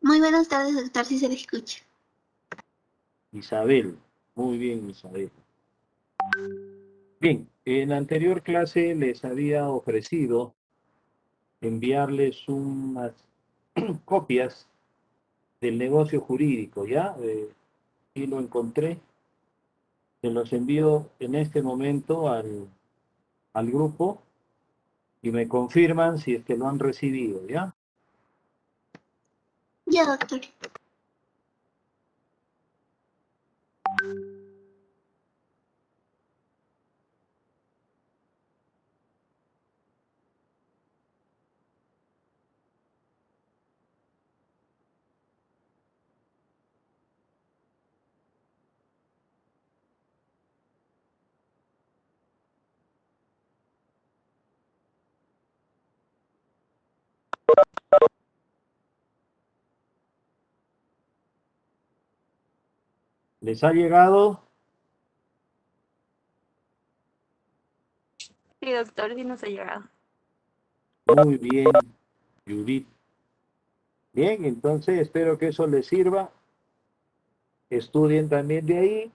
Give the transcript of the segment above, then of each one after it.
Muy buenas tardes, doctor, si se le escucha. Isabel. Muy bien, Isabel. Bien, en la anterior clase les había ofrecido enviarles unas copias del negocio jurídico, ¿ya? Y lo encontré. Se los envío en este momento al grupo y me confirman si es que lo han recibido, ¿ya? Ya, doctor. ¿Les ha llegado? Sí, doctor, sí nos ha llegado. Muy bien, Judith. Bien, entonces espero que eso les sirva. Estudien también de ahí.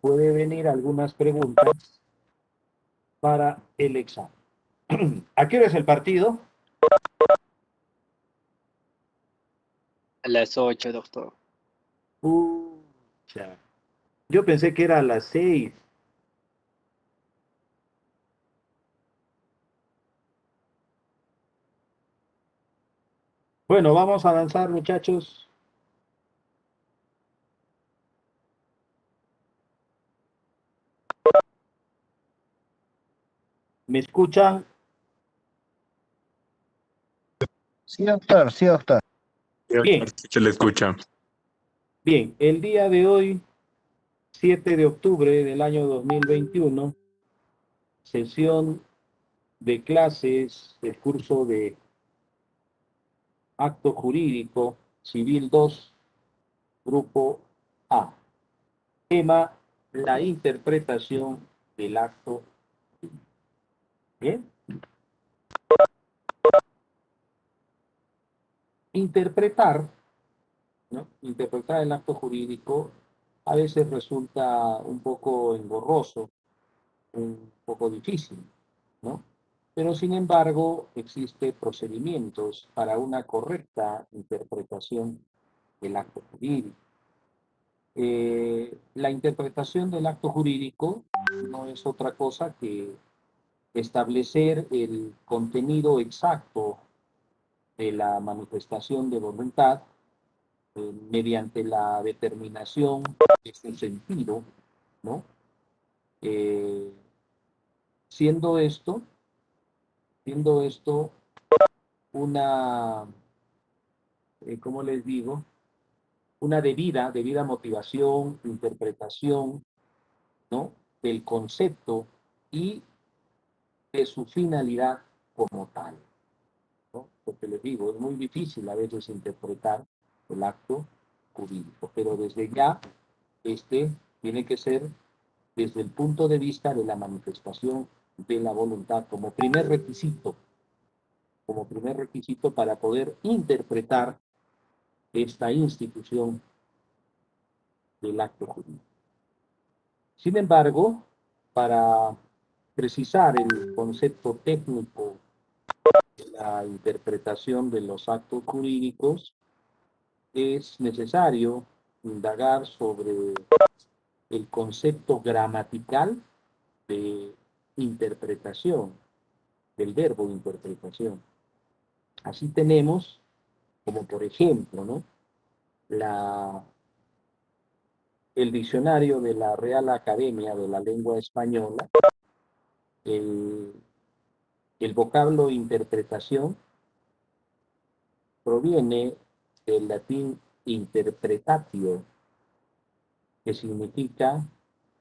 Puede venir algunas preguntas para el examen. ¿A qué hora es el partido? A las 8, doctor. Pucha. Yo pensé que era a las 6. Bueno, vamos a avanzar, muchachos. ¿Me escuchan? Sí, doctor, sí, doctor. Bien, Se le escucha. bien. El día de hoy, 7 de octubre del año 2021, sesión de clases del curso de Acto Jurídico Civil 2, Grupo A. Tema, la interpretación del acto. Bien. Interpretar, ¿no? Interpretar el acto jurídico a veces resulta un poco engorroso, un poco difícil, ¿no? Pero sin embargo, existen procedimientos para una correcta interpretación del acto jurídico. La interpretación del acto jurídico no es otra cosa que establecer el contenido exacto de la manifestación de voluntad mediante la determinación de su sentido, ¿no? Eh, siendo esto, siendo esto una, ¿cómo les digo? Una debida motivación, interpretación, ¿no? Del concepto y de su finalidad como tal, ¿no? Porque les digo, es muy difícil a veces interpretar el acto jurídico, pero desde ya este tiene que ser desde el punto de vista de la manifestación de la voluntad como primer requisito para poder interpretar esta institución del acto jurídico. Sin embargo, para precisar el concepto técnico de la interpretación de los actos jurídicos, es necesario indagar sobre el concepto gramatical de interpretación, del verbo interpretación. Así tenemos, como por ejemplo, ¿no? El diccionario de la Real Academia de la Lengua Española, el, el vocablo interpretación proviene del latín interpretatio, que significa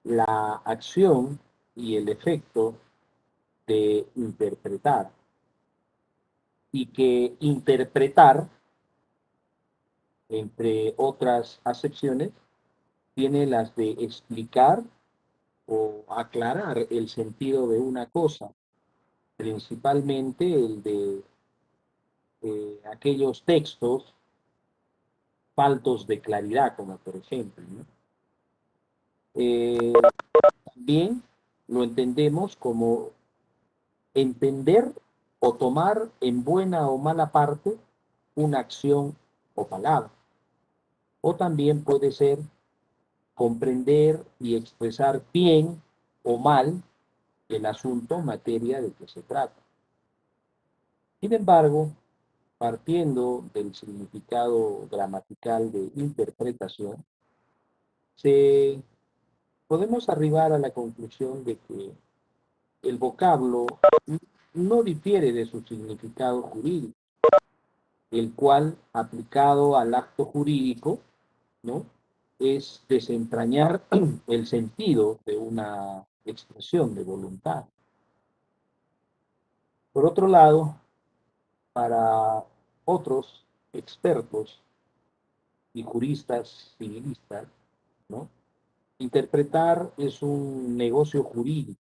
la acción y el efecto de interpretar, y que interpretar, entre otras acepciones, tiene las de explicar o aclarar el sentido de una cosa, principalmente el de aquellos textos faltos de claridad, como por ejemplo, ¿no? También lo entendemos como entender o tomar en buena o mala parte una acción o palabra. O también puede ser comprender y expresar bien o mal el asunto o materia de que se trata. Sin embargo, partiendo del significado gramatical de interpretación, podemos arribar a la conclusión de que el vocablo no difiere de su significado jurídico, el cual, aplicado al acto jurídico, ¿no?, es desentrañar el sentido de una expresión de voluntad. Por otro lado, para otros expertos y juristas civilistas, ¿no?, interpretar es un negocio jurídico,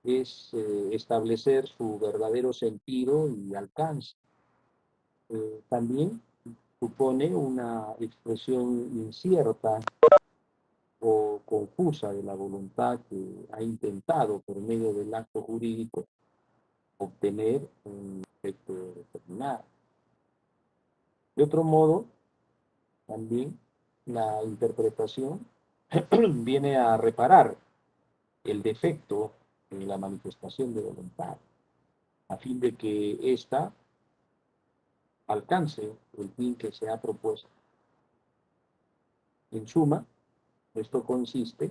es establecer su verdadero sentido y alcance. También supone una expresión incierta o confusa de la voluntad que ha intentado, por medio del acto jurídico, obtener un efecto determinado. De otro modo, también la interpretación viene a reparar el defecto en la manifestación de voluntad, a fin de que ésta alcance el fin que se ha propuesto. En suma, esto consiste,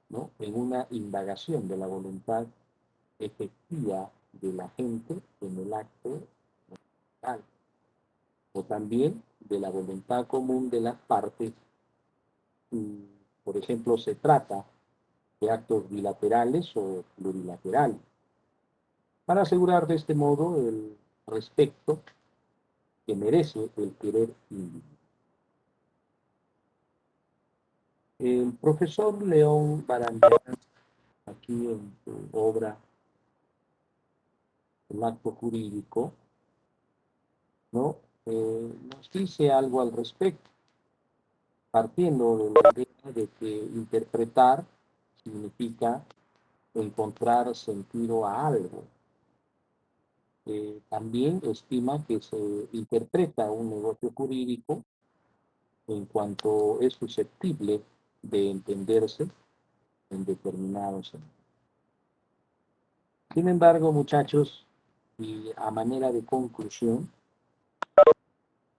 ¿no?, en una indagación de la voluntad efectiva de la gente en el acto mental, o también de la voluntad común de las partes. Por ejemplo, se trata de actos bilaterales o plurilaterales, para asegurar de este modo el respeto que merece el querer individual. El profesor León Barandiarán, aquí en su obra El acto jurídico, ¿no?, nos dice algo al respecto, partiendo de la idea de que interpretar significa encontrar sentido a algo. También estima que se interpreta un negocio jurídico en cuanto es susceptible de entenderse en determinados sentidos. Sin embargo, muchachos, y a manera de conclusión,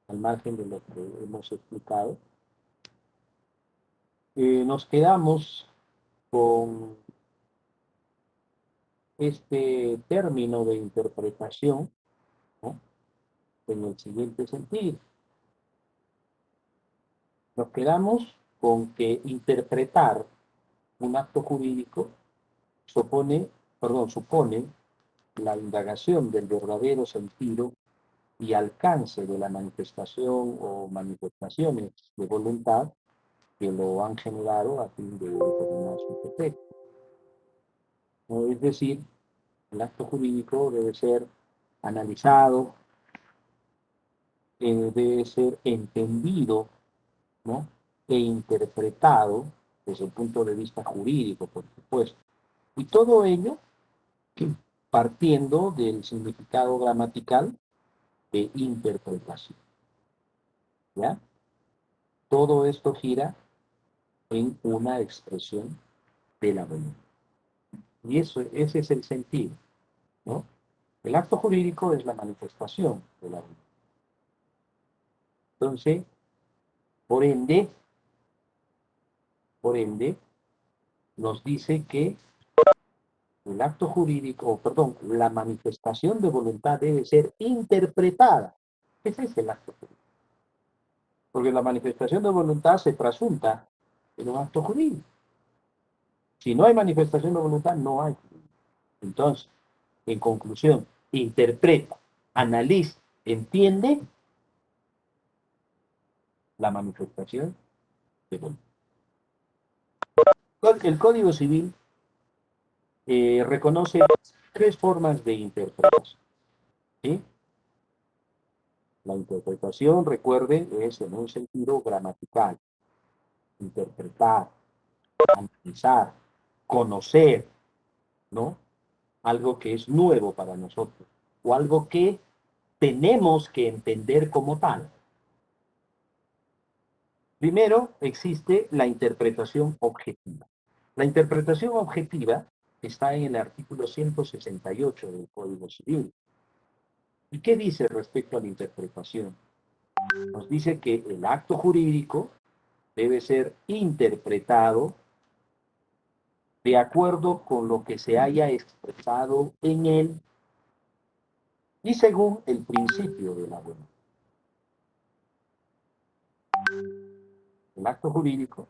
al margen de lo que hemos explicado, nos quedamos con este término de interpretación, ¿no?, en el siguiente sentido. Nos quedamos con que interpretar un acto jurídico supone la indagación del verdadero sentido y alcance de la manifestación o manifestaciones de voluntad que lo han generado a fin de determinar su efecto. Es decir, el acto jurídico debe ser analizado, debe ser entendido, ¿no?, e interpretado desde el punto de vista jurídico, por supuesto. Y todo ello partiendo del significado gramatical de interpretación. ¿Ya? Todo esto gira en una expresión de la voluntad. Y ese es el sentido, ¿no? El acto jurídico es la manifestación de la voluntad. Entonces, por ende, nos dice que el acto jurídico, la manifestación de voluntad debe ser interpretada. Ese es el acto jurídico. Porque la manifestación de voluntad se trasunta en un acto jurídico. Si no hay manifestación de voluntad, no hay. Entonces, en conclusión, interpreta, analiza, entiende la manifestación de voluntad. El Código Civil reconoce tres formas de interpretación, ¿sí? La interpretación, recuerden, es en un sentido gramatical. Interpretar, analizar, conocer, ¿no? Algo que es nuevo para nosotros, o algo que tenemos que entender como tal. Primero, existe la interpretación objetiva. La interpretación objetiva está en el artículo 168 del Código Civil. ¿Y qué dice respecto a la interpretación? Nos dice que el acto jurídico debe ser interpretado de acuerdo con lo que se haya expresado en él y según el principio de la buena. El acto jurídico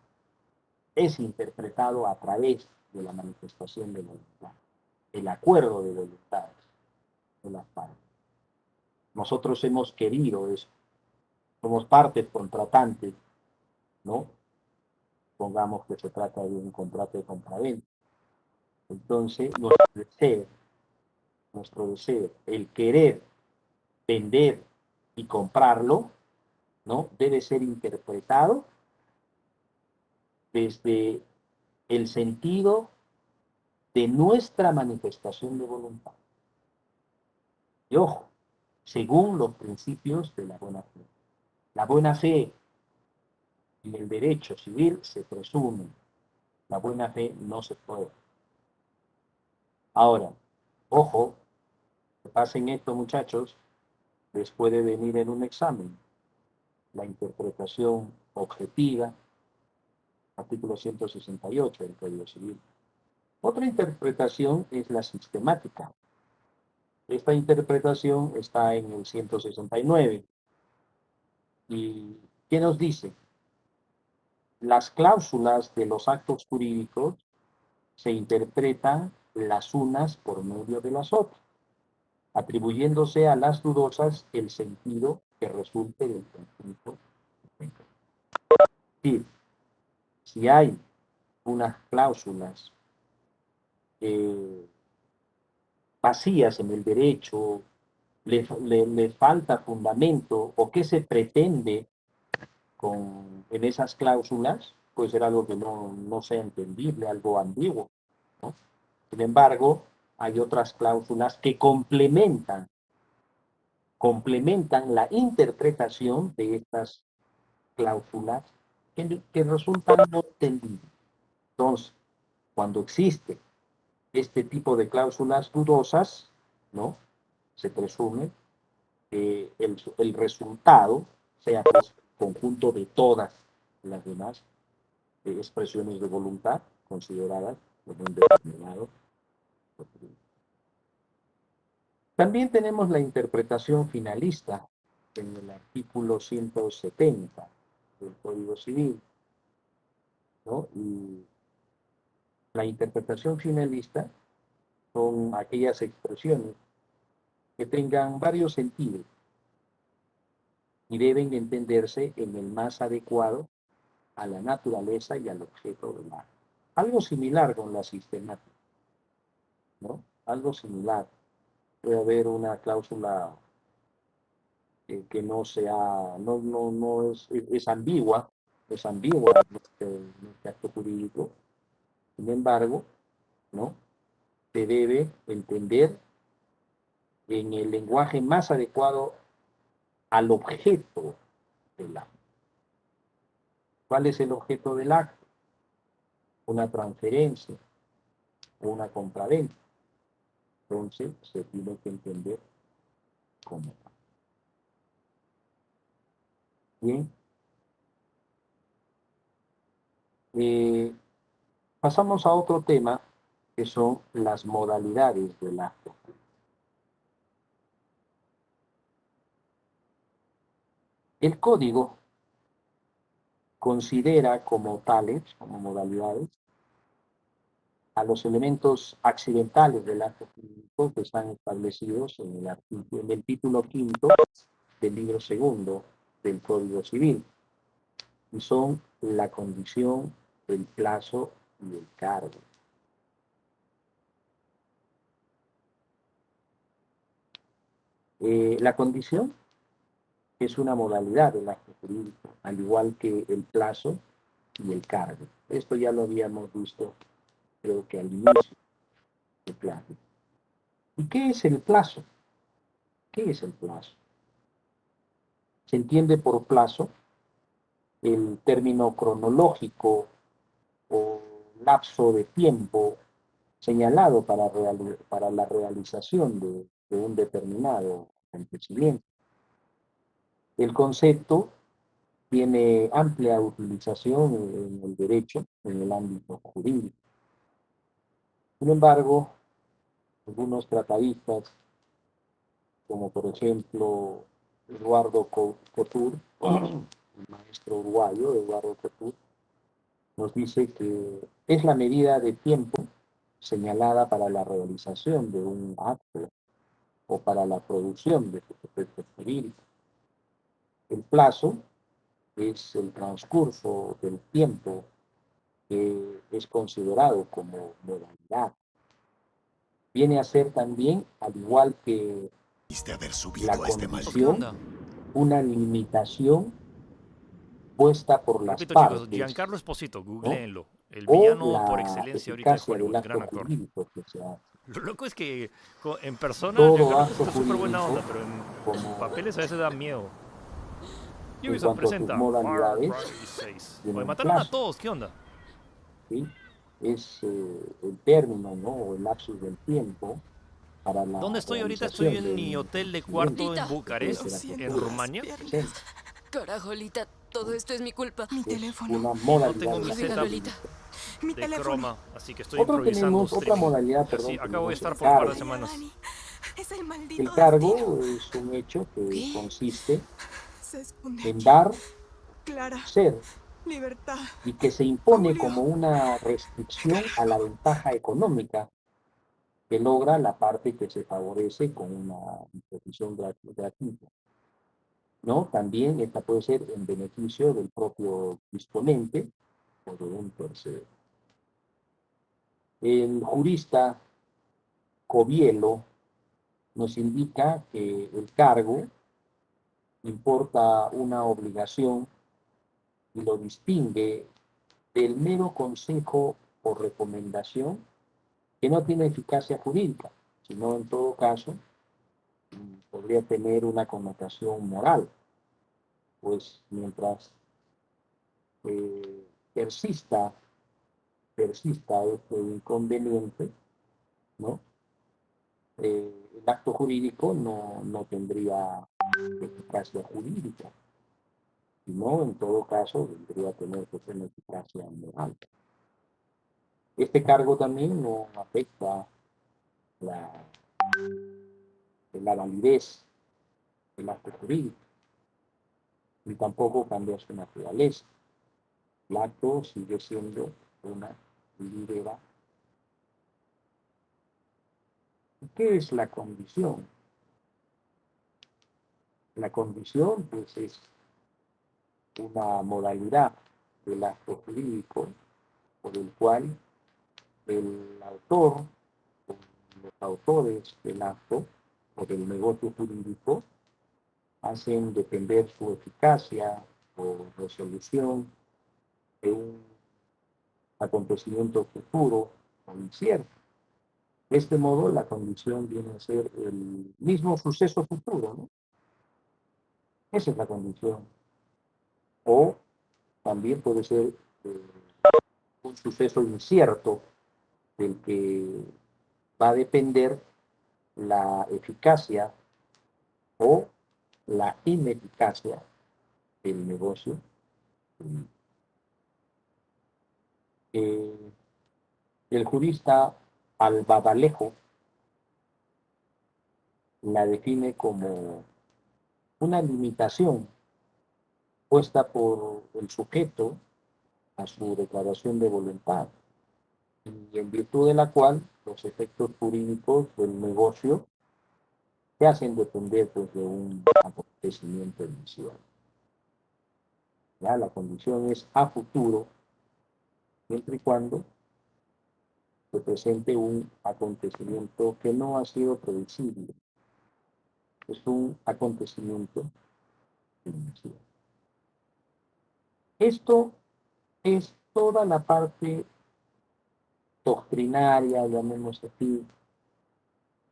es interpretado a través de la manifestación de voluntad, el acuerdo de voluntades de las partes. Nosotros hemos querido eso, somos partes contratantes, ¿no? Pongamos que se trata de un contrato de compraventa. Entonces, nuestro deseo, el querer vender y comprarlo, ¿no? Debe ser interpretado desde el sentido de nuestra manifestación de voluntad. Y ojo, según los principios de la buena fe. La buena fe y el derecho civil se presumen. La buena fe no se puede. Ahora, ojo, que pasen esto, muchachos, les puede venir en un examen la interpretación objetiva, artículo 168 del Código Civil. Otra interpretación es la sistemática. Esta interpretación está en el 169. ¿Y qué nos dice? Las cláusulas de los actos jurídicos se interpretan las unas por medio de las otras, atribuyéndose a las dudosas el sentido que resulte del conjunto. Es decir, si hay unas cláusulas vacías en el derecho, le falta fundamento, o qué se pretende en esas cláusulas, puede ser algo que no sea entendible, algo ambiguo, ¿no? Sin embargo, hay otras cláusulas que complementan la interpretación de estas cláusulas que resultan no entendibles. Entonces, cuando existe este tipo de cláusulas dudosas, ¿no? Se presume que el resultado sea pues, conjunto de todas las demás expresiones de voluntad consideradas como un determinado. También tenemos la interpretación finalista en el artículo 170 del Código Civil, ¿no? Y la interpretación finalista son aquellas expresiones que tengan varios sentidos y deben entenderse en el más adecuado a la naturaleza y al objeto del acto. Algo similar con la sistemática, ¿no? Algo similar. Puede haber una cláusula que no sea, no es ambigua, en este acto jurídico. Sin embargo, ¿no? Se debe entender en el lenguaje más adecuado al objeto del acto. ¿Cuál es el objeto del acto? Una transferencia o una compraventa. Entonces, se tiene que entender como tal. Bien. Pasamos a otro tema, que son las modalidades del acto. El código considera como tales, como modalidades, a los elementos accidentales del acto jurídico que están establecidos en el título quinto del libro segundo del Código Civil, y son la condición, el plazo y el cargo. La condición es una modalidad del acto jurídico, al igual que el plazo y el cargo. Esto ya lo habíamos visto, creo que al inicio del clase. ¿Y qué es el plazo? ¿Qué es el plazo? Se entiende por plazo el término cronológico o lapso de tiempo señalado para la realización de un determinado acontecimiento. El concepto tiene amplia utilización en el derecho, en el ámbito jurídico. Sin embargo, algunos tratadistas, como por ejemplo Eduardo Couture, el maestro uruguayo Eduardo Couture, nos dice que es la medida de tiempo señalada para la realización de un acto o para la producción de sus efectos jurídicos. El plazo es el transcurso del tiempo que es considerado como modalidad. Viene a ser también, al igual que la condición, una limitación puesta por las Repito, partes, chicos, Giancarlo Esposito, ¿no? googleenlo. El O villano por la excelencia ahorita de eficacia del Hollywood, gran acto actor. jurídico que se hace. Lo loco es que en persona Todo Giancarlo acto Esposito es súper buena jurídico, onda, pero en como papeles a veces da miedo. en Ubisoft cuanto a sus presenta Far modalidades, Cry 6. tiene Oye, un mataron a plazo, todos, ¿qué onda? ¿sí? Es el término, ¿no? O el lapsus del tiempo para ¿Dónde la estoy ahorita? Estoy realización en mi del hotel de acontecimiento cuarto en Lita, Bucarest, lo siento, en las Rumania. piernas. Carajo, Lita, todo esto es mi culpa. Mi Es teléfono. una Y no modalidad tengo del mi acto Olvídalo, setup Lita. jurídico. Mi de teléfono. croma, así que estoy improvisando Otra streaming. modalidad, Así, perdón, acá voy a tenemos estar el por un par cargo. de semanas. Es el maldito El cargo destino. es un hecho que ¿Qué? consiste Se esconde en aquí. dar, Clara, ser, libertad. y que se impone Julio. como una restricción a la ventaja económica que logra la parte que se favorece con una disposición gratuita. ¿No? También esta puede ser en beneficio del propio disponente o de un tercero. El jurista Covielo nos indica que el cargo importa una obligación y lo distingue del mero consejo o recomendación que no tiene eficacia jurídica, sino en todo caso podría tener una connotación moral, pues mientras persista este inconveniente, ¿no? El acto jurídico no tendría eficacia jurídica, sino en todo caso tendría que tener que tener eficacia moral. Este cargo también no afecta la, la validez del acto jurídico, ni tampoco cambia su naturaleza. El acto sigue siendo una libera. ¿Qué es la condición? La condición, pues, es una modalidad del acto jurídico por el cual el autor o los autores del acto o del negocio jurídico hacen depender su eficacia o resolución de un acontecimiento futuro o incierto. De este modo, la condición viene a ser el mismo suceso futuro, ¿no? Esa es la condición. O también puede ser un suceso incierto del que va a depender la eficacia o la ineficacia del negocio. Eh, el jurista Albadalejo la define como una limitación puesta por el sujeto a su declaración de voluntad y en virtud de la cual los efectos jurídicos del negocio se hacen depender pues, de un acontecimiento inicial. ¿Ya? La condición es a futuro, siempre y cuando se presente un acontecimiento que no ha sido predecible. Es un acontecimiento financiera. Esto es toda la parte doctrinaria, llamemos así,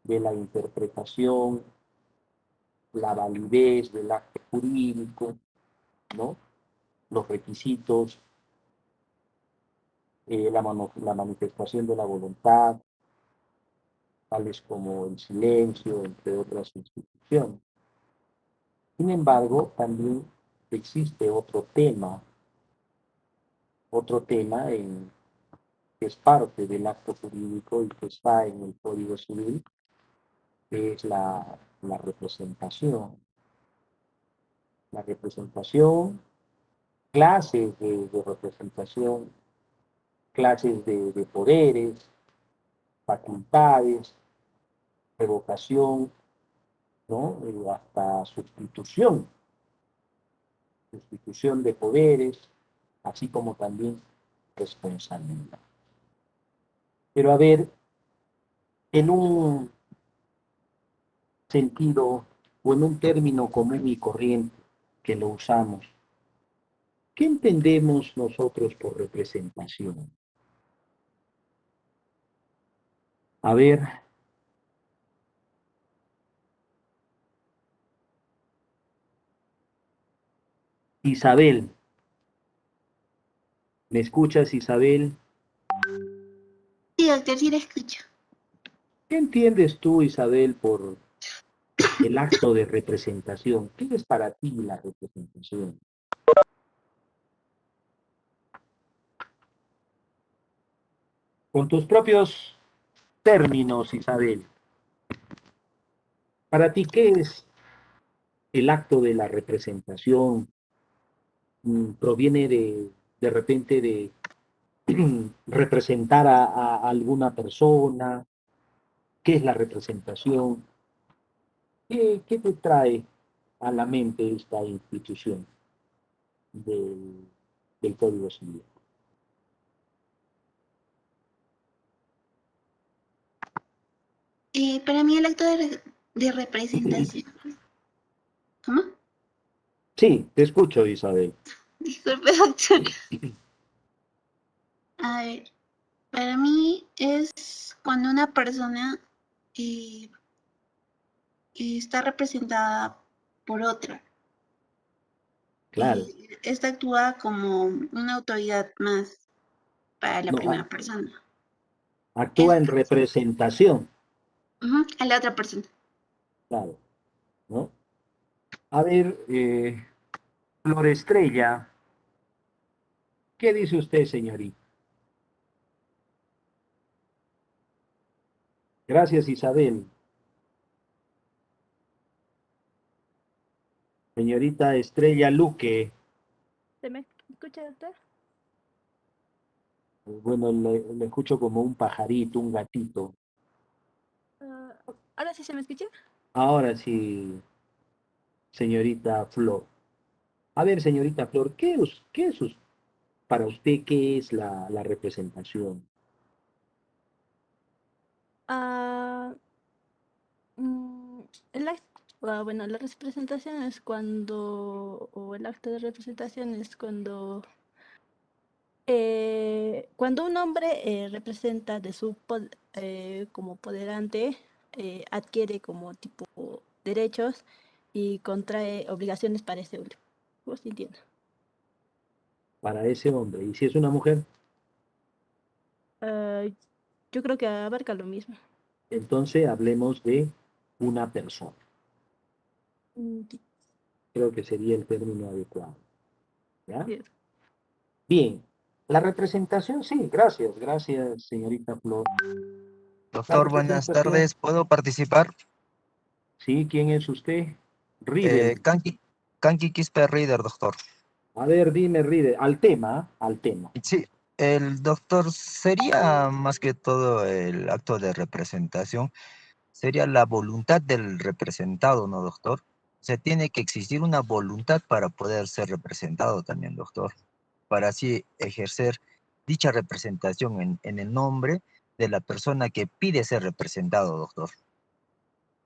de la interpretación, la validez del acto jurídico, ¿no? Los requisitos, la manifestación de la voluntad, tales como el silencio, entre otras instituciones. Sin embargo, también existe otro tema que es parte del acto jurídico y que está en el Código Civil, que es la representación. La representación, clases de representación, clases de poderes, facultades, revocación, ¿no? Hasta sustitución de poderes, así como también responsabilidad. Pero a ver, en un sentido o en un término común y corriente que lo usamos, ¿qué entendemos nosotros por representación? A ver, Isabel, ¿me escuchas, Isabel? Sí, doctor, sí la escucho. ¿Qué entiendes tú, Isabel, por el acto de representación? ¿Qué es para ti la representación? Con tus propios términos, Isabel, para ti, ¿qué es el acto de la representación? ¿Proviene de repente de representar a alguna persona? ¿Qué es la representación? ¿Qué te trae a la mente esta institución del Código Civil? Para mí el acto de representación. ¿Cómo? Sí, te escucho, Isabel. Disculpe, doctor. A ver, para mí es cuando una persona eh, está representada por otra. Claro. Y esta actúa como una autoridad más para la No, primera persona. actúa en representación, A la otra persona. claro, ¿no? A ver, Flor Estrella, ¿qué dice usted, señorita? Gracias, Isabel. Señorita Estrella Luque, ¿Se me escucha, doctor? bueno, le escucho como un pajarito, un gatito. ¿Ahora sí se me escucha? Ahora sí, señorita Flor. A ver, señorita Flor, para usted, qué es la representación? Ah, mm, el act- bueno, la representación es o el acto de representación es cuando un hombre representa como poderante, adquiere como tipo derechos y contrae obligaciones para ese hombre. ¿Vos sí entiendo? Para ese hombre. ¿Y si es una mujer? Ah, yo creo que abarca lo mismo. Entonces hablemos de una persona. Sí, Creo que sería el término adecuado. ¿Ya? sí. Bien. La representación, sí, gracias, señorita Flor. La Doctor, buenas representación, tardes. ¿Puedo participar? sí, ¿quién es usted? Riddle. Kanki Quispe Reader, doctor. A ver, dime, Riddle, al tema. Sí, el doctor sería más que todo el acto de representación, sería la voluntad del representado, ¿no, doctor? Se tiene que existir una voluntad para poder ser representado también, doctor, para así ejercer dicha representación en el nombre de la persona que pide ser representado, doctor.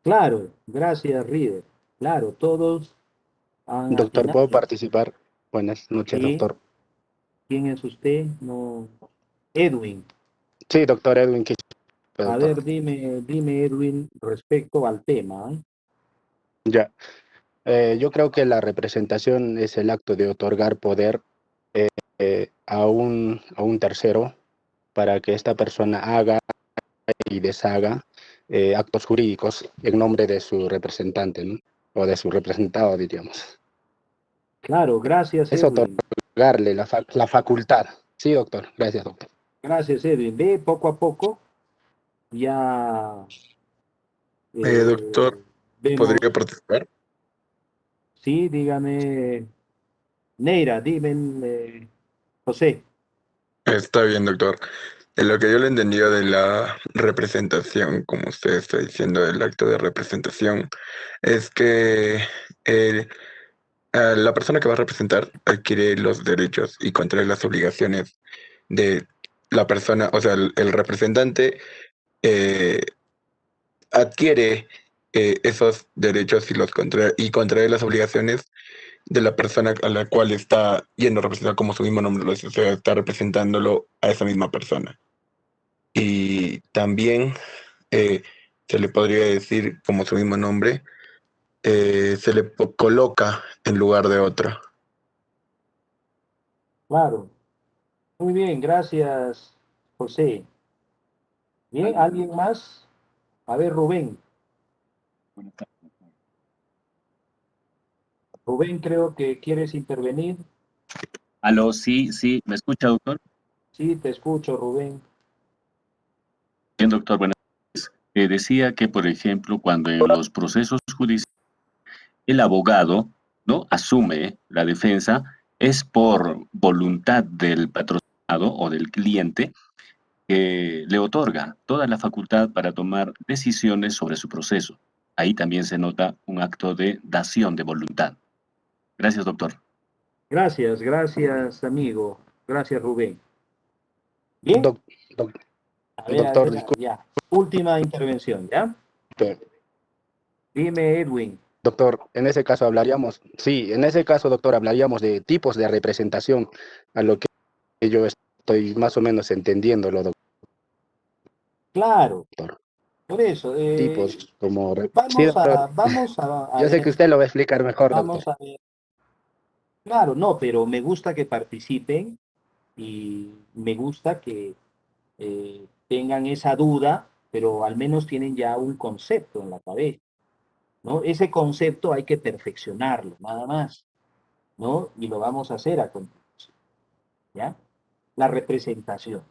Claro, gracias, Riddle. Claro, todos Ana Doctor, ¿puedo Pinasco. participar? Buenas noches, Sí. doctor. ¿Quién es usted? No. Edwin. Sí, doctor Edwin Quispe, A doctor. ver, dime Edwin, respecto al tema. Ya. Yo creo que la representación es el acto de otorgar poder a un tercero para que esta persona haga y deshaga actos jurídicos en nombre de su representante, ¿no? O de su representado, diríamos. Claro, gracias Es Edwin. otorgarle la facultad. Sí, doctor. Gracias, doctor. Gracias Edwin. Ve poco a poco ya Doctor, vemos. ¿podría participar? Sí, dígame. Neira, dime José. Está bien, doctor. En lo que yo le entendía de la representación, como usted está diciendo, del acto de representación, es que el- la persona que va a representar adquiere los derechos y contrae las obligaciones de la persona, o sea, el representante eh, adquiere esos derechos y los y contrae las obligaciones de la persona a la cual está yendo a representar, como su mismo nombre lo dice, o sea, está representándolo a esa misma persona. Y también se le podría decir, como su mismo nombre, se le coloca en lugar de otro. Claro. Muy bien, gracias José. Bien, ¿alguien más? A ver, Rubén. Rubén, creo que quieres intervenir. Aló, sí, sí, ¿me escucha, doctor? Sí, te escucho, Rubén. Bien, doctor, buenas noches. Decía que, por ejemplo, cuando en los procesos judiciales el abogado, ¿no?, asume la defensa, es por voluntad del patrocinado o del cliente que le otorga toda la facultad para tomar decisiones sobre su proceso. Ahí también se nota un acto de dación de voluntad. Gracias, doctor. Gracias, amigo. Gracias, Rubén. Bien, Doc- doc- a doctor, ver, ya. Última intervención, ¿ya? disculpe. Dime, Edwin. Doctor, en ese caso hablaríamos, sí, en ese caso, doctor, hablaríamos de tipos de representación, a lo que yo estoy más o menos entendiéndolo, Claro, doctor. por eso, Tipos como... Sí, doctor, vamos a yo sé que ver, usted lo va a explicar mejor, doctor. vamos a ver. Claro, no, pero me gusta que participen y me gusta que tengan esa duda, pero al menos tienen ya un concepto en la cabeza, ¿no? Ese concepto hay que perfeccionarlo, nada más, ¿no? Y lo vamos a hacer a continuación, ¿ya? La representación.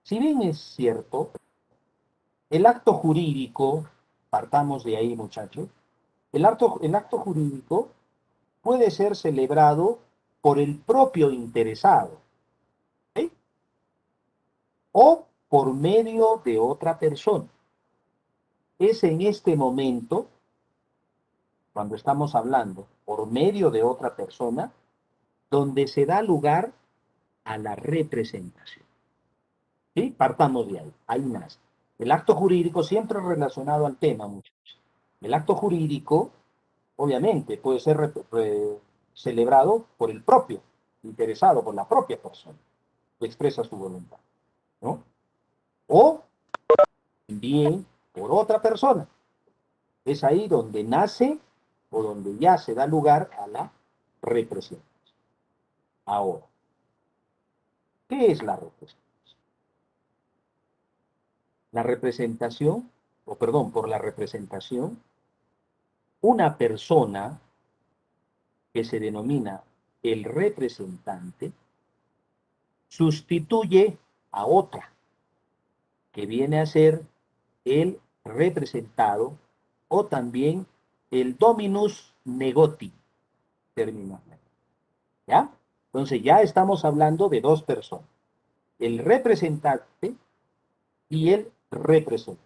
Si bien es cierto, el acto jurídico, partamos de ahí, muchachos, el acto jurídico puede ser celebrado por el propio interesado, ¿sí? O por medio de otra persona. Es en este momento, cuando estamos hablando por medio de otra persona, donde se da lugar a la representación. ¿Sí? Partamos de ahí, ahí nace. El acto jurídico siempre relacionado al tema, muchachos. El acto jurídico, obviamente, puede ser celebrado por el propio interesado, por la propia persona, que expresa su voluntad, ¿no? O también por otra persona. Es ahí donde nace o donde ya se da lugar a la representación. Ahora, ¿qué es la representación? La representación, o perdón, por la representación, una persona que se denomina el representante sustituye a otra que viene a ser el representado o también el dominus negoti, término. ¿Ya? Entonces ya estamos hablando de dos personas, el representante y el representante.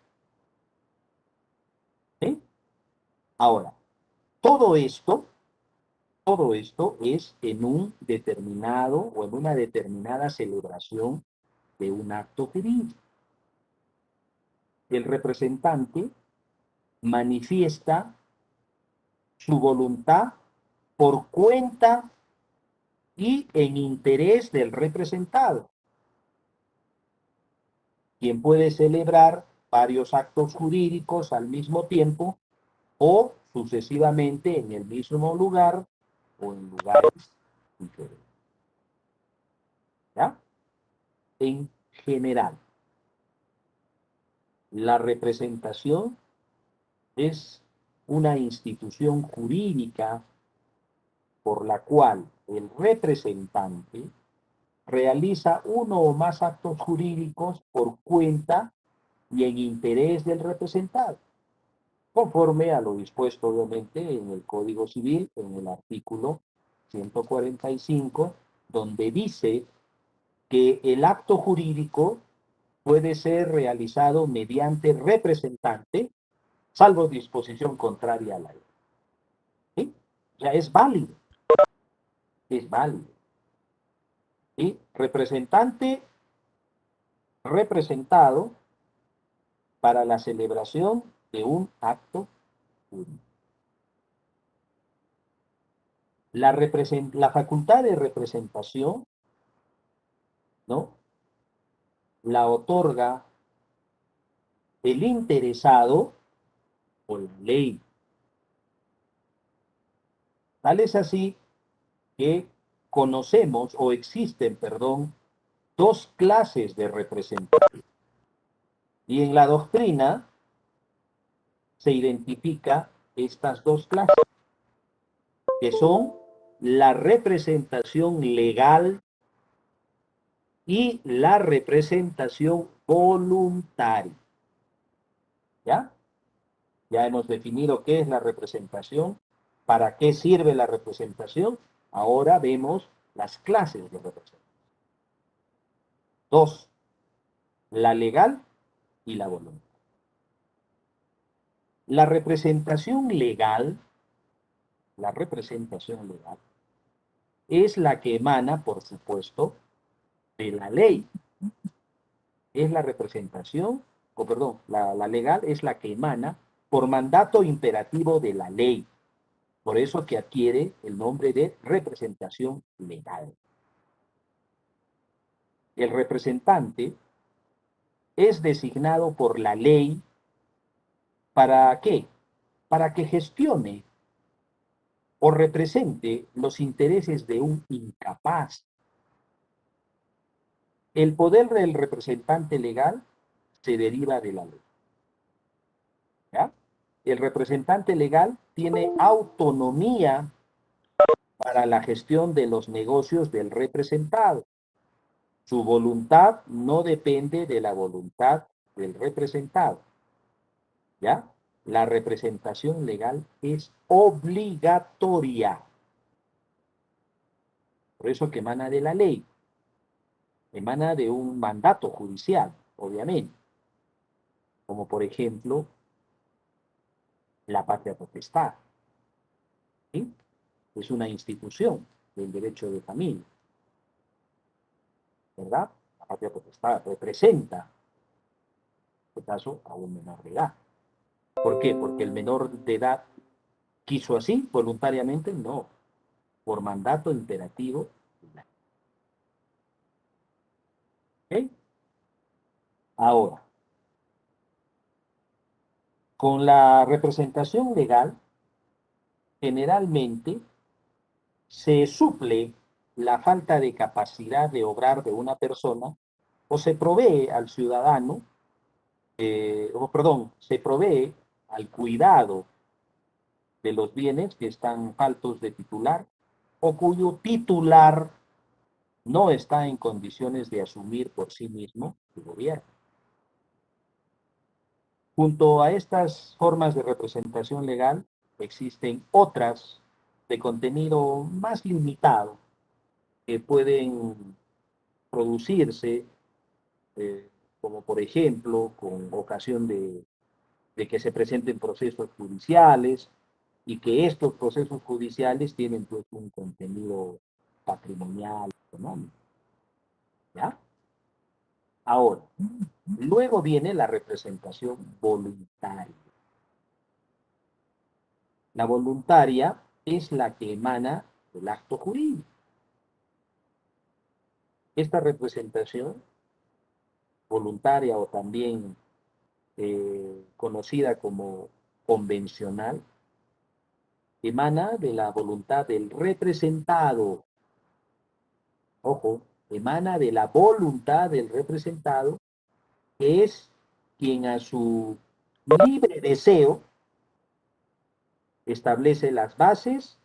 ¿Sí? Ahora, todo esto es en un determinado o en una determinada celebración de un acto jurídico. El representante manifiesta su voluntad por cuenta y en interés del representado, quien puede celebrar varios actos jurídicos al mismo tiempo o sucesivamente en el mismo lugar o en lugares diferentes. ¿Ya? En general, la representación es una institución jurídica por la cual el representante realiza uno o más actos jurídicos por cuenta y en interés del representado, conforme a lo dispuesto obviamente en el Código Civil, en el artículo 145, donde dice que el acto jurídico puede ser realizado mediante representante, salvo disposición contraria a la ley. ¿Sí? O sea, es válido. Es válido. ¿Sí? Representante representado para la celebración de un acto jurídico. La facultad de representación, ¿no?, la otorga el interesado por la ley. Tal es así que conocemos o existen, perdón, dos clases de representación. Y en la doctrina se identifica estas dos clases, que son la representación legal y la representación voluntaria. ¿Ya? Ya hemos definido qué es la representación, para qué sirve la representación. Ahora vemos las clases de representación. Dos, la legal y la voluntaria. La representación legal es la que emana, por supuesto, de la ley. Es la representación, o perdón, la legal es la que emana por mandato imperativo de la ley. Por eso que adquiere el nombre de representación legal. El representante es designado por la ley ¿para qué? Para que gestione o represente los intereses de un incapaz. El poder del representante legal se deriva de la ley. ¿Ya? El representante legal tiene autonomía para la gestión de los negocios del representado. Su voluntad no depende de la voluntad del representado. ¿Ya? La representación legal es obligatoria. Por eso que emana de la ley. Emana de un mandato judicial, obviamente. Como por ejemplo, la patria potestad. ¿Sí? Es una institución del derecho de familia. ¿Verdad? La patria potestad representa, en este caso, a un menor de edad. ¿Por qué? Porque el menor de edad quiso así, voluntariamente, no. Por mandato imperativo. ¿Ok? Ahora, con la representación legal, generalmente se suple la falta de capacidad de obrar de una persona o se provee al ciudadano, se provee al cuidado de los bienes que están faltos de titular o cuyo titular no está en condiciones de asumir por sí mismo el gobierno. Junto a estas formas de representación legal, existen otras de contenido más limitado que pueden producirse, como por ejemplo, con ocasión de que se presenten procesos judiciales y que estos procesos judiciales tienen pues un contenido patrimonial, económico. ¿Ya? Ahora, luego viene la representación voluntaria. La voluntaria es la que emana del acto jurídico. Esta representación voluntaria o también conocida como convencional, emana de la voluntad del representado. Ojo, emana de la voluntad del representado, que es quien a su libre deseo establece las bases,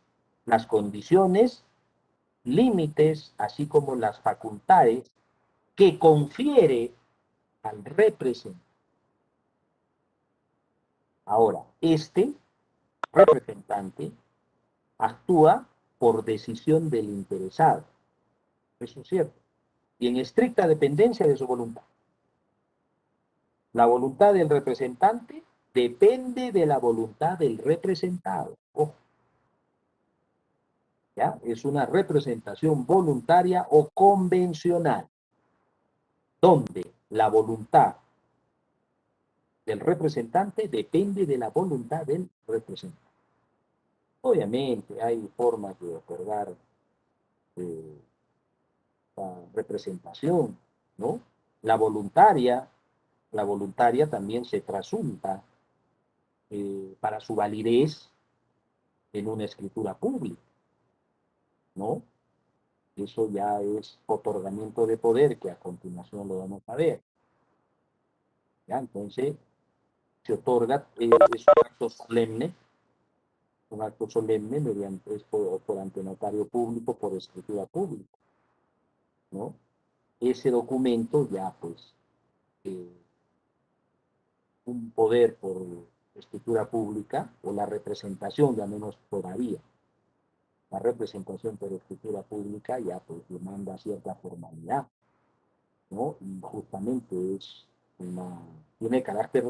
las condiciones, límites, así como las facultades que confiere al representante. Ahora, este representante actúa por decisión del interesado. Eso es cierto. Y en estricta dependencia de su voluntad. La voluntad del representante depende de la voluntad del representado. Ojo. ¿Ya? Es una representación voluntaria o convencional, donde la voluntad del representante depende de la voluntad del representante. Obviamente hay formas de otorgar la representación, ¿no? La voluntaria también se trasunta para su validez en una escritura pública, ¿no? Eso ya es otorgamiento de poder, que a continuación lo vamos a ver. ¿Ya? Entonces, se otorga, es un acto solemne mediante, por ante notario público, por escritura pública, ¿no? Ese documento ya, pues, un poder por escritura pública, o la representación, ya menos todavía, la representación por escritura pública ya, pues, demanda cierta formalidad, ¿no? Y justamente tiene carácter,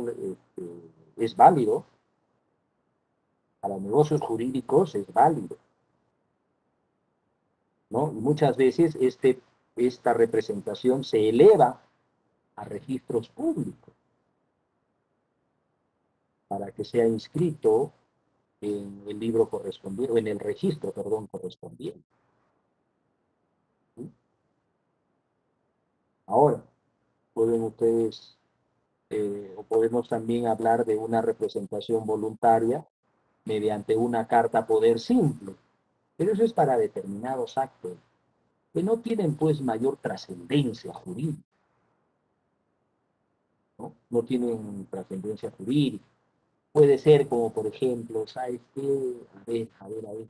es válido, para negocios jurídicos es válido, ¿no? Y muchas veces esta representación se eleva a registros públicos para que sea inscrito en el libro correspondiente, o en el registro, perdón, correspondiente. ¿Sí? Ahora, pueden ustedes, o podemos también hablar de una representación voluntaria mediante una carta poder simple, pero eso es para determinados actos que no tienen, pues, mayor trascendencia jurídica, ¿no? No tienen trascendencia jurídica. Puede ser como, por ejemplo, ¿sabes qué? A ver.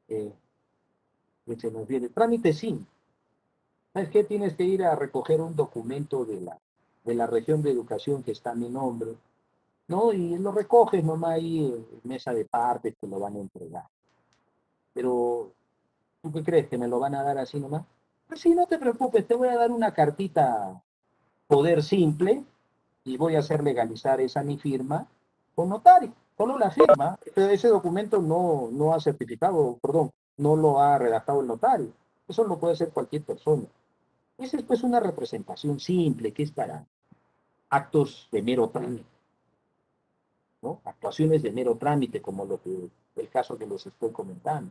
Que se nos viene. Trámite sí. ¿Sabes qué? Tienes que ir a recoger un documento de la región de educación que está a mi nombre, ¿no? Y lo recoges nomás ahí en mesa de partes, que lo van a entregar. Pero, ¿tú qué crees? ¿Que me lo van a dar así nomás? Pues sí, no te preocupes, te voy a dar una cartita poder simple y voy a hacer legalizar esa mi firma con notario. Solo la firma. Ese documento no ha certificado, perdón, no lo ha redactado el notario. Eso lo puede hacer cualquier persona. Esa es, pues, una representación simple que es para actos de mero trámite, ¿no? Actuaciones de mero trámite, como el caso que les estoy comentando.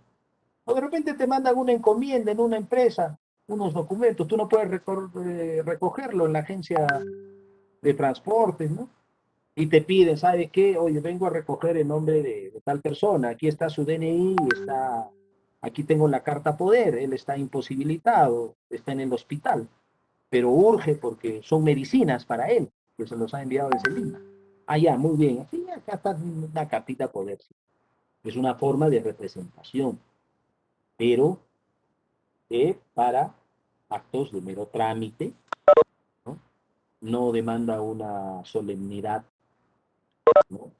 O de repente te mandan una encomienda en una empresa, unos documentos, tú no puedes recogerlo en la agencia de transportes, ¿no? Y te piden, ¿sabe qué? Oye, vengo a recoger el nombre de tal persona, aquí está su DNI, aquí tengo la carta poder, él está imposibilitado, está en el hospital, pero urge porque son medicinas para él, que se los ha enviado desde Lima. Ah, ya, muy bien, aquí acá está una cartita poder. Es una forma de representación, pero para actos de mero trámite, ¿no? No demanda una solemnidad, ¿no?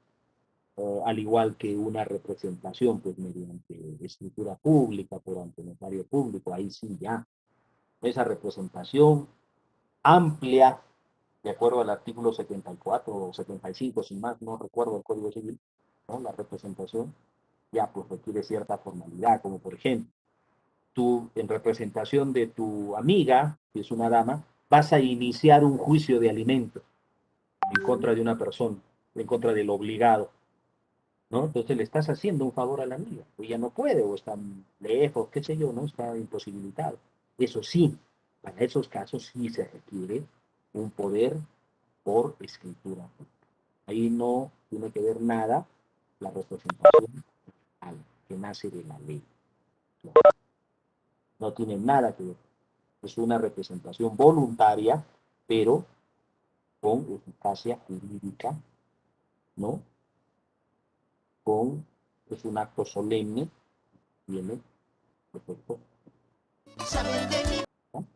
Al igual que una representación, pues, mediante escritura pública, por ante notario público, ahí sí ya. Esa representación amplia, de acuerdo al artículo 74 o 75, sin más, no recuerdo el Código Civil, ¿no? La representación ya, pues, requiere cierta formalidad, como por ejemplo, tú, en representación de tu amiga, que es una dama, vas a iniciar un juicio de alimentos en contra de una persona, en contra del obligado, ¿no? Entonces le estás haciendo un favor al amigo. Ella no puede, o está lejos, qué sé yo, ¿no? Está imposibilitado. Eso sí, para esos casos sí se requiere un poder por escritura. Ahí no tiene que ver nada la representación que nace de la ley. No tiene nada que ver. Es una representación voluntaria, pero con eficacia jurídica, ¿no? Es un acto solemne, tiene efecto. ¿No?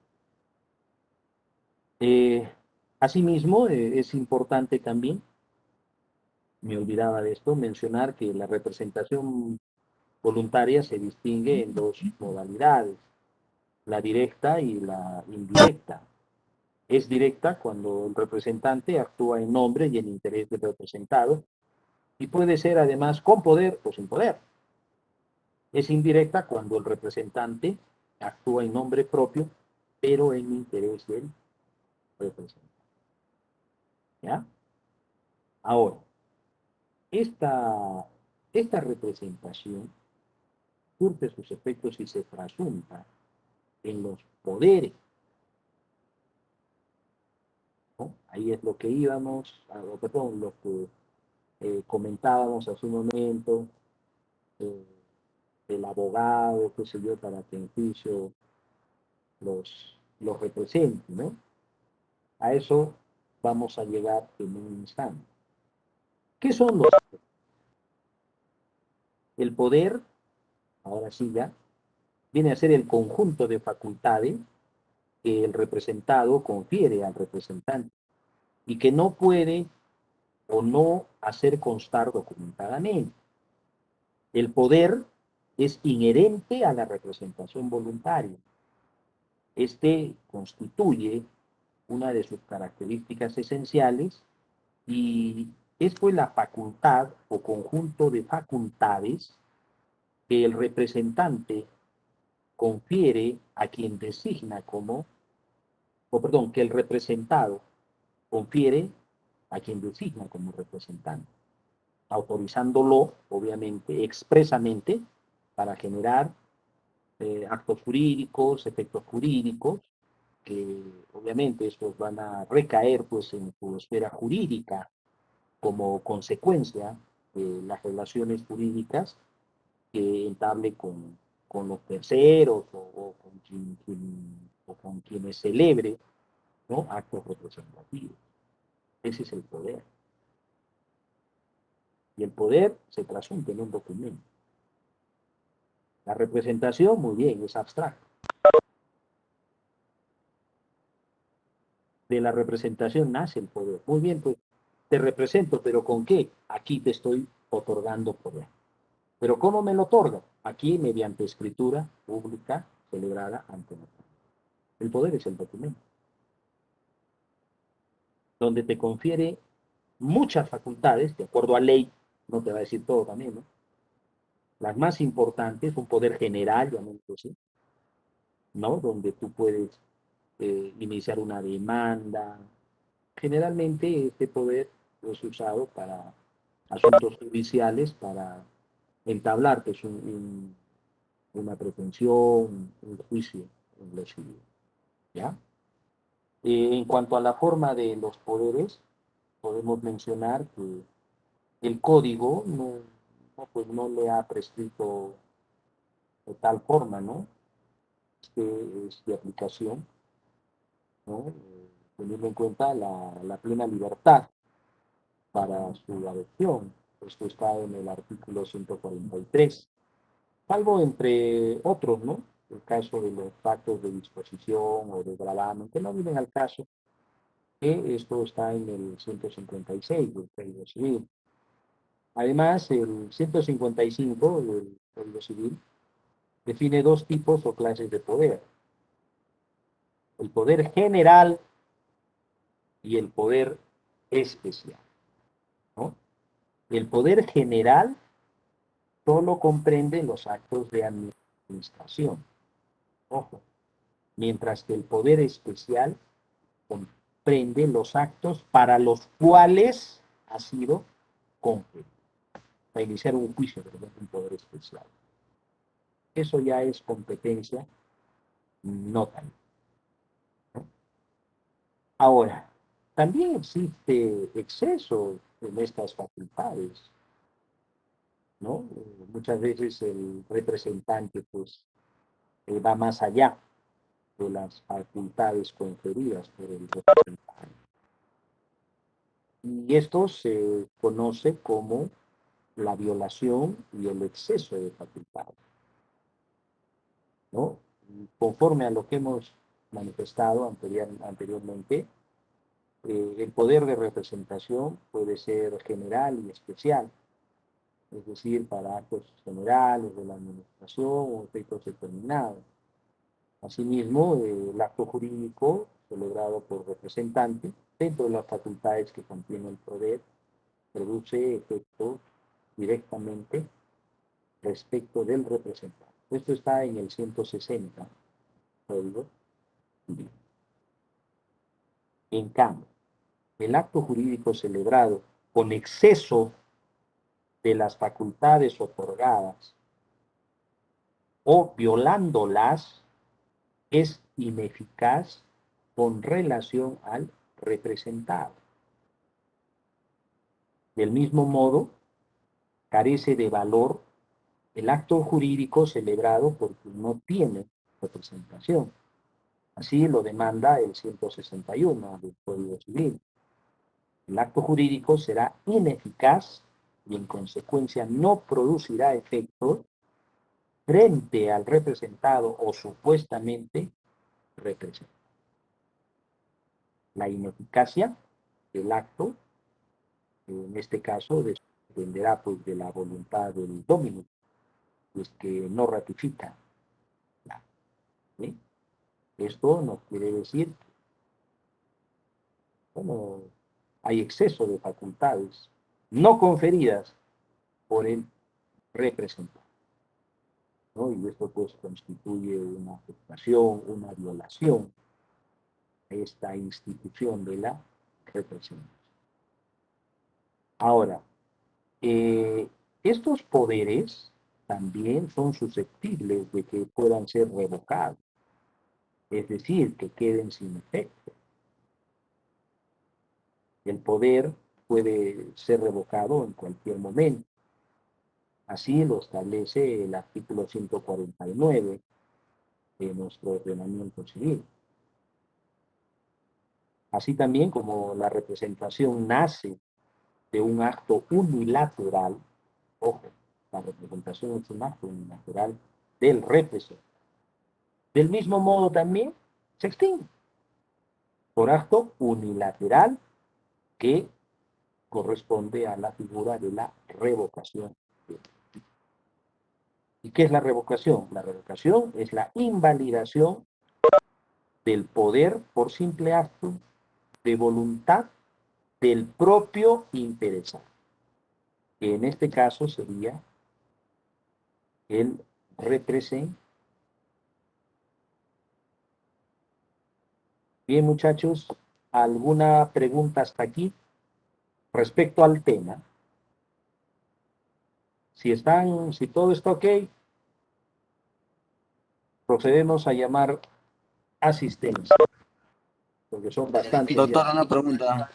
Asimismo, es importante también, me olvidaba de esto, mencionar que la representación voluntaria se distingue en dos modalidades, la directa y la indirecta. Es directa cuando el representante actúa en nombre y en interés del representado, y puede ser además con poder o sin poder. Es indirecta cuando el representante actúa en nombre propio, pero en interés del representante. ¿Ya? Ahora, esta representación surte sus efectos y se trasunta en los poderes, ¿no? Ahí es lo que íbamos, perdón, lo que comentábamos hace un momento, el abogado, qué sé yo, para que en juicio los represente, ¿no? A eso vamos a llegar en un instante. ¿Qué son los poderes? El poder, ahora sí ya, viene a ser el conjunto de facultades que el representado confiere al representante y que no puede o no hacer constar documentadamente. El poder es inherente a la representación voluntaria. Este constituye una de sus características esenciales y es pues la facultad o conjunto de facultades que el representante confiere a quien designa que el representado confiere a quien designa como representante, autorizándolo, obviamente, expresamente, para generar actos jurídicos, efectos jurídicos, que obviamente estos van a recaer pues en su esfera jurídica como consecuencia de las relaciones jurídicas que entable con los terceros o con quienes celebre, ¿no? Actos representativos. Ese es el poder. Y el poder se trasunta en un documento. La representación, muy bien, es abstracta. De la representación nace el poder. Muy bien, pues te represento, pero ¿con qué? Aquí te estoy otorgando poder. ¿Pero cómo me lo otorga? Aquí mediante escritura pública celebrada ante notario. El poder es el documento, donde te confiere muchas facultades, de acuerdo a ley, no te va a decir todo también, ¿no? Las más importantes, un poder general, llamémoslo así, ¿no? Donde tú puedes iniciar una demanda. Generalmente este poder es usado para asuntos judiciales, para entablar pues, una pretensión, un juicio en lo civil, ¿ya? En cuanto a la forma de los poderes, podemos mencionar que el código pues no le ha prescrito de tal forma, ¿no? Es de aplicación, ¿no? Teniendo en cuenta la plena libertad para su adopción. Esto está en el artículo 143, salvo entre otros, ¿no? El caso de los actos de disposición o de gravamen, que no vienen al caso, que esto está en el 156 del Código Civil. Además, el 155 del Código Civil define dos tipos o clases de poder: el poder general y el poder especial, ¿no? El poder general solo comprende los actos de administración, ojo, mientras que el poder especial comprende los actos para los cuales ha sido conferido. para iniciar un juicio de un poder especial. Eso ya es competencia notaria. ¿No? Ahora, también existe exceso en estas facultades, ¿no? Muchas veces el representante pues va más allá de las facultades conferidas por el representante. Y esto se conoce como la violación y el exceso de facultades, ¿no? Y conforme a lo que hemos manifestado anteriormente, el poder de representación puede ser general y especial, es decir, para actos generales de la administración o efectos determinados. Asimismo, el acto jurídico celebrado por representante, dentro de las facultades que contiene el poder, produce efectos directamente respecto del representante. Esto está en el 160 Código Civil. En cambio, el acto jurídico celebrado con exceso de las facultades otorgadas o violándolas es ineficaz con relación al representado. Del mismo modo, carece de valor el acto jurídico celebrado porque no tiene representación. Así lo demanda el 161 del Código Civil. El acto jurídico será ineficaz y en consecuencia no producirá efecto frente al representado o supuestamente representado. La ineficacia del acto, en este caso, dependerá pues, de la voluntad del dominio, pues que no ratifica. ¿Sí? Esto no quiere decir que, bueno, hay exceso de facultades no conferidas por el representante, ¿no? Y esto pues constituye una afectación, una violación a esta institución de la representación. Ahora, estos poderes también son susceptibles de que puedan ser revocados, es decir, que queden sin efecto. El poder puede ser revocado en cualquier momento. Así lo establece el artículo 149 de nuestro ordenamiento civil. Así también como la representación nace de un acto unilateral, ojo, la representación es un acto unilateral del representante. Del mismo modo también se extingue por acto unilateral que corresponde a la figura de la revocación. ¿Y qué es la revocación? La revocación es la invalidación del poder por simple acto de voluntad del propio interesado, que en este caso sería el representante. Bien, muchachos, ¿alguna pregunta hasta aquí respecto al tema? Si todo está ok, procedemos a llamar asistencia, porque son bastantes. Doctor, una pregunta.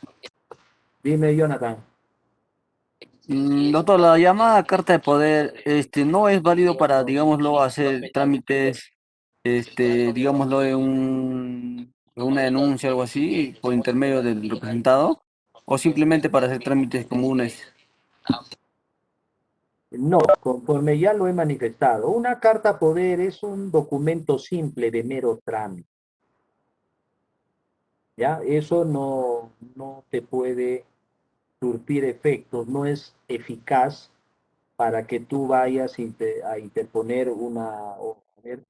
Dime, Jonathan. Doctor, la llamada carta de poder, no es válido para, digámoslo, hacer trámites, digámoslo, de una denuncia o algo así, por intermedio del representado, o simplemente para hacer trámites comunes. No, conforme ya lo he manifestado, una carta poder es un documento simple de mero trámite. ¿Ya? Eso no te puede surtir efectos, no es eficaz para que tú vayas a interponer a ver,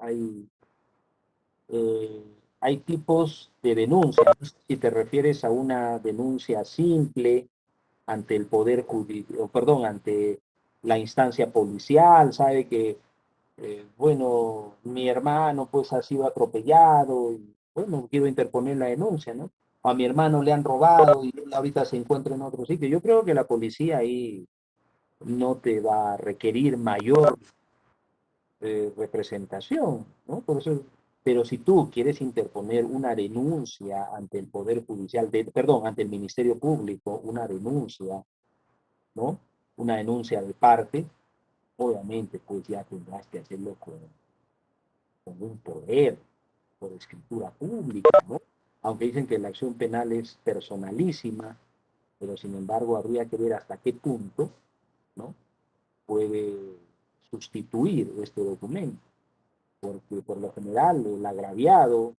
hay tipos de denuncia. Si te refieres a una denuncia simple ante el poder judicial, perdón, ante la instancia policial, sabe que, bueno, mi hermano pues ha sido atropellado y, bueno, quiero interponer la denuncia, ¿no? O a mi hermano le han robado y él ahorita se encuentra en otro sitio. Yo creo que la policía ahí no te va a requerir mayor representación, ¿no? Por eso, pero si tú quieres interponer una denuncia ante el Poder Judicial, perdón, ante el Ministerio Público, una denuncia, ¿no? Una denuncia de parte, obviamente, pues ya tendrás que hacerlo con un poder, por escritura pública, ¿no? Aunque dicen que la acción penal es personalísima, pero sin embargo habría que ver hasta qué punto, ¿no? Puede sustituir este documento, porque por lo general el agraviado,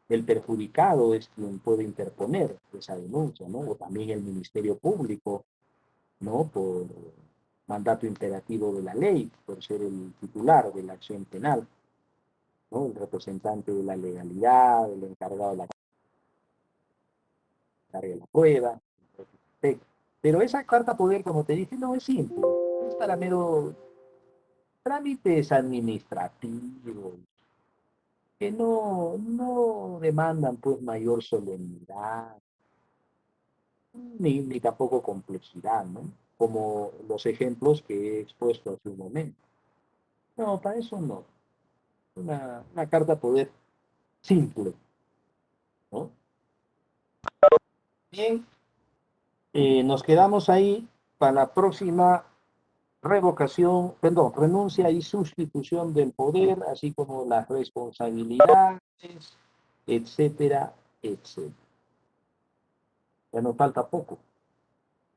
el perjudicado es quien puede interponer esa denuncia, ¿no? O también el Ministerio Público, ¿no? Por mandato imperativo de la ley, por ser el titular de la acción penal, ¿no? El representante de la legalidad, el encargado de la carga de la prueba. Pero esa carta poder, como te dije, no es simple, es para mero trámites administrativos que no demandan pues mayor solemnidad ni tampoco complejidad, ¿no? Como los ejemplos que he expuesto hace un momento. No, para eso no. Una carta poder simple, ¿no? Bien, nos quedamos ahí para la próxima revocación, perdón, renuncia y sustitución del poder, así como las responsabilidades, etcétera, etcétera. Ya nos falta poco.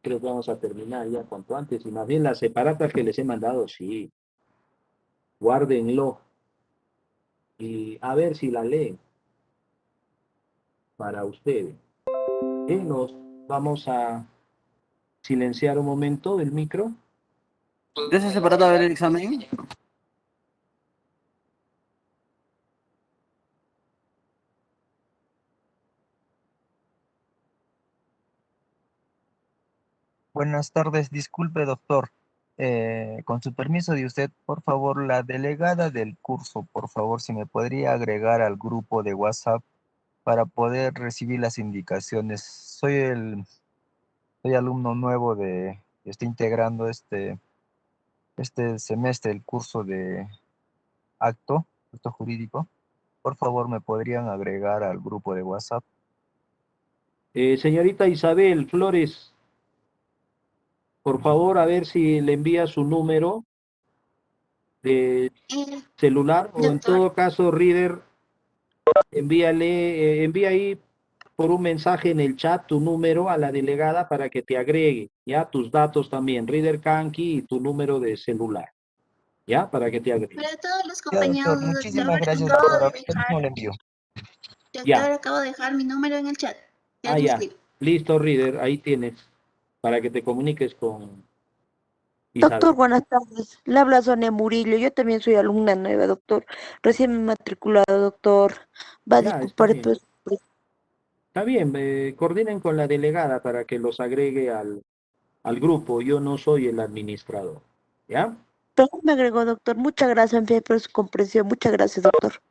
Creo que vamos a terminar ya cuanto antes. Y más bien las separatas que les he mandado, sí. Guárdenlo. Y a ver si la leen. Para ustedes. Nos vamos a silenciar un momento el micro. ¿Ya se ha separado a ver el examen? Buenas tardes, disculpe doctor. Con su permiso de usted, por favor, la delegada del curso, por favor, si me podría agregar al grupo de WhatsApp para poder recibir las indicaciones. Soy alumno nuevo que está integrando este semestre el curso de acto jurídico. Por favor, me podrían agregar al grupo de WhatsApp. Señorita Isabel Flores, por favor, a ver si le envía su número de celular o en todo caso, Reader, envía ahí por un mensaje en el chat tu número a la delegada para que te agregue, ya, tus datos también, Reader Kanki y tu número de celular, ya, para que te agregue. Para todos los Ya, compañeros, doctor, muchísimas doctor, gracias, acabo doctor. de Ahorita mismo dejar, le envío. doctor, acabo de dejar mi número en el chat. Ya Ah, te ya, escribo. listo, Reader, ahí tienes, para que te comuniques con Doctor, Isabel. buenas tardes. Le habla Sonia Murillo. Yo también soy alumna nueva, doctor. Recién me he matriculado, doctor. Va a Ya, está disculpar, bien. pues, Está bien, coordinen con la delegada para que los agregue al grupo. Yo no soy el administrador. ¿Ya? pero me agregó, doctor. Muchas gracias, en fin, por su comprensión. Muchas gracias, doctor.